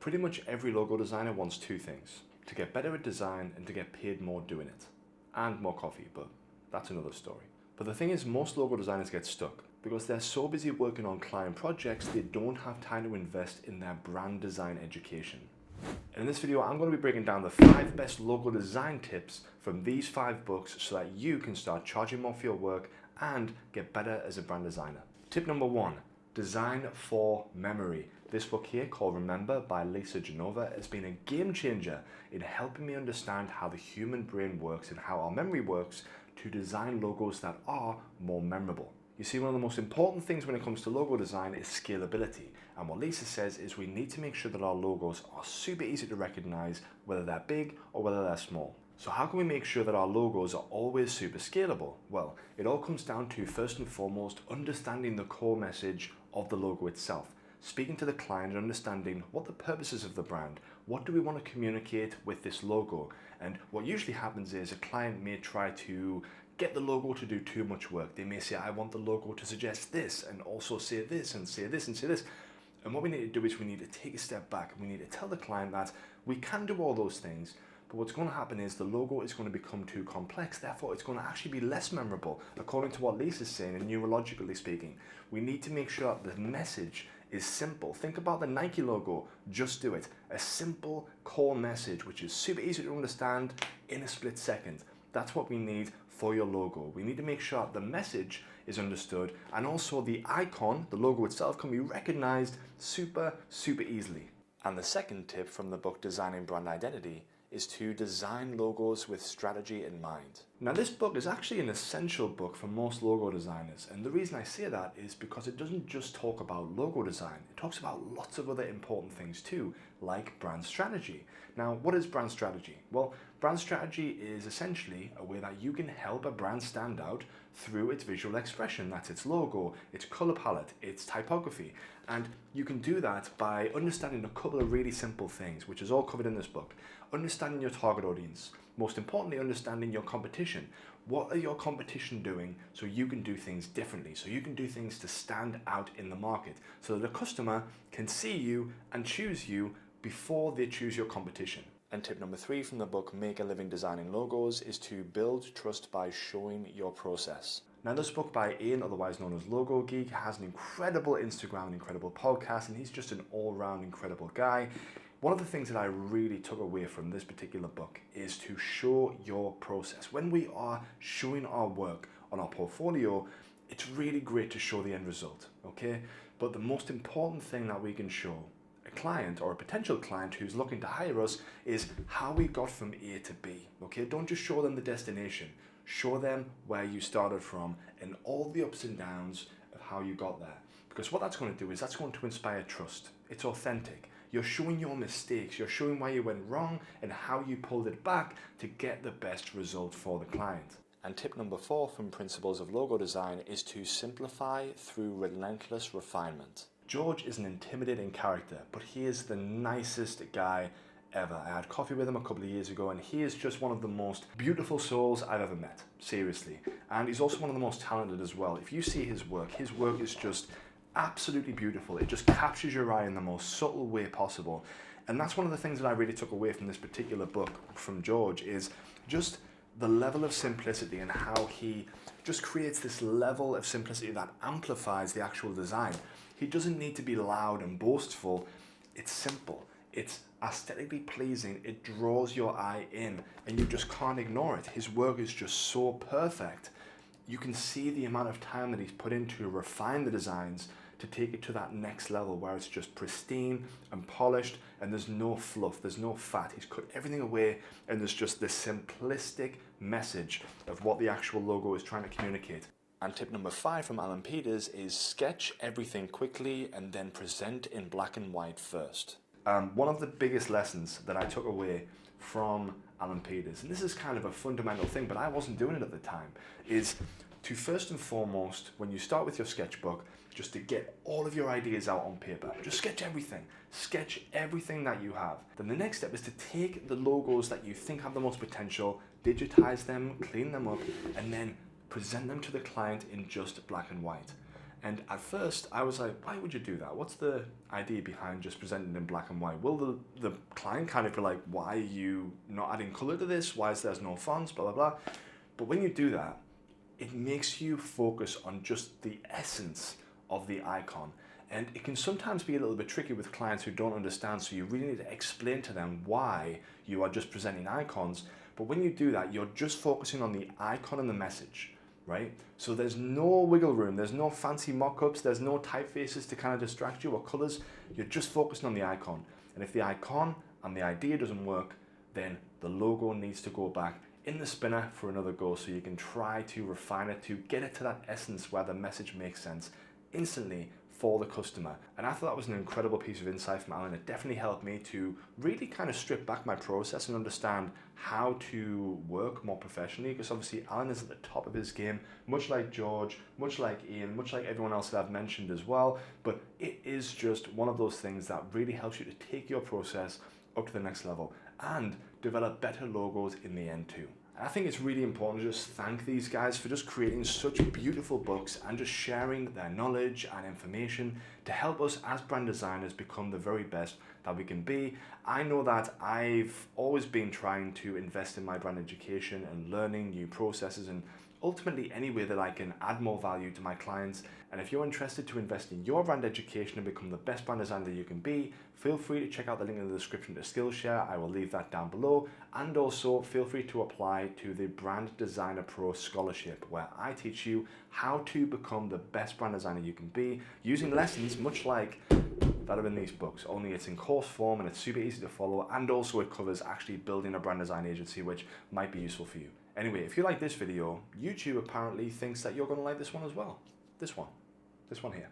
Pretty much every logo designer wants two things: to get better at design and to get paid more doing it. And more coffee, but that's another story. But the thing is, most logo designers get stuck because they're so busy working on client projects, they don't have time to invest in their brand design education. And in this video, I'm going to be breaking down the 5 best logo design tips from these 5 books so that you can start charging more for your work and get better as a brand designer. Tip number 1, design for memory. This book here, called Remember by Lisa Genova, has been a game changer in helping me understand how the human brain works and how our memory works to design logos that are more memorable. You see, one of the most important things when it comes to logo design is scalability. And what Lisa says is we need to make sure that our logos are super easy to recognize, whether they're big or whether they're small. So how can we make sure that our logos are always super scalable? Well, it all comes down to, first and foremost, understanding the core message of the logo itself. Speaking to the client and understanding what the purpose is of the brand. What do we want to communicate with this logo? And what usually happens is a client may try to get the logo to do too much work. They may say, I want the logo to suggest this and also say this and say this and say this. And what we need to do is we need to take a step back and we need to tell the client that we can do all those things, but what's going to happen is the logo is going to become too complex. Therefore, it's going to actually be less memorable. According to what Lisa's saying, and neurologically speaking, we need to make sure that the message is simple. Think about the Nike logo, just do it. A simple core message, which is super easy to understand in a split second. That's what we need for your logo. We need to make sure the message is understood and also the icon, the logo itself, can be recognized super easily. And the second tip from the book Designing Brand Identity is to design logos with strategy in mind. Now, this book is actually an essential book for most logo designers, and the reason I say that is because it doesn't just talk about logo design, it talks about lots of other important things too, like brand strategy. Now, what is brand strategy? Well, brand strategy is essentially a way that you can help a brand stand out through its visual expression. That's its logo, its color palette, its typography. And you can do that by understanding a couple of really simple things, which is all covered in this book. Understanding your target audience. Most importantly, understanding your competition. What are your competition doing so you can do things differently, so you can do things to stand out in the market, so that a customer can see you and choose you before they choose your competition. And tip number 3 from the book Make a Living Designing Logos is to build trust by showing your process. Now, this book by Ian, otherwise known as Logo Geek, has an incredible Instagram, an incredible podcast, and he's just an all-round incredible guy. One of the things that I really took away from this particular book is to show your process. When we are showing our work on our portfolio, it's really great to show the end result, okay? But the most important thing that we can show a client or a potential client who's looking to hire us is how we got from A to B, okay? Don't just show them the destination. Show them where you started from and all the ups and downs of how you got there. Because what that's going to do is that's going to inspire trust. It's authentic. You're showing your mistakes. You're showing why you went wrong and how you pulled it back to get the best result for the client. And tip number 4 from Principles of Logo Design is to simplify through relentless refinement. George is an intimidating character, but he is the nicest guy ever. I had coffee with him a couple of years ago and he is just one of the most beautiful souls I've ever met, seriously. And he's also one of the most talented as well. If you see his work is just absolutely beautiful. It just captures your eye in the most subtle way possible. And that's one of the things that I really took away from this particular book from George is just the level of simplicity and how he just creates this level of simplicity that amplifies the actual design. He doesn't need to be loud and boastful. It's simple. It's aesthetically pleasing. It draws your eye in and you just can't ignore it. His work is just so perfect. You can see the amount of time that he's put into refine the designs to take it to that next level where it's just pristine and polished and there's no fluff, there's no fat. He's cut everything away and there's just this simplistic message of what the actual logo is trying to communicate. And tip number 5 from Alan Peters is sketch everything quickly and then present in black and white first. One of the biggest lessons that I took away from Alan Peters, and this is kind of a fundamental thing, but I wasn't doing it at the time, is to first and foremost, when you start with your sketchbook, just to get all of your ideas out on paper. Just sketch everything that you have. Then the next step is to take the logos that you think have the most potential, digitize them, clean them up, and then present them to the client in just black and white. And at first, I was like, why would you do that? What's the idea behind just presenting it in black and white? Will the client kind of be like, why are you not adding color to this? Why is there no fonts, blah, blah, blah. But when you do that, it makes you focus on just the essence of the icon. And it can sometimes be a little bit tricky with clients who don't understand, so you really need to explain to them why you are just presenting icons. But when you do that, you're just focusing on the icon and the message, right? So there's no wiggle room, there's no fancy mock-ups, there's no typefaces to kind of distract you or colors. You're just focusing on the icon. And if the icon and the idea doesn't work, then the logo needs to go back in the spinner for another go, so you can try to refine it to get it to that essence where the message makes sense instantly for the customer. And I thought that was an incredible piece of insight from Alan. It definitely helped me to really kind of strip back my process and understand how to work more professionally, because obviously Alan is at the top of his game, much like George, much like Ian, much like everyone else that I've mentioned as well. But it is just one of those things that really helps you to take your process up to the next level and develop better logos in the end too. I think it's really important to just thank these guys for just creating such beautiful books and just sharing their knowledge and information to help us as brand designers become the very best that we can be. I know that I've always been trying to invest in my brand education and learning new processes and ultimately any way that I can add more value to my clients. And if you're interested to invest in your brand education and become the best brand designer that you can be, feel free to check out the link in the description to Skillshare. I will leave that down below. And also feel free to apply to the Brand Designer Pro Scholarship, where I teach you how to become the best brand designer you can be using lessons much like that are in these books, only it's in course form and it's super easy to follow, and also it covers actually building a brand design agency, which might be useful for you. Anyway, if you like this video, YouTube apparently thinks that you're going to like this one as well. This one here.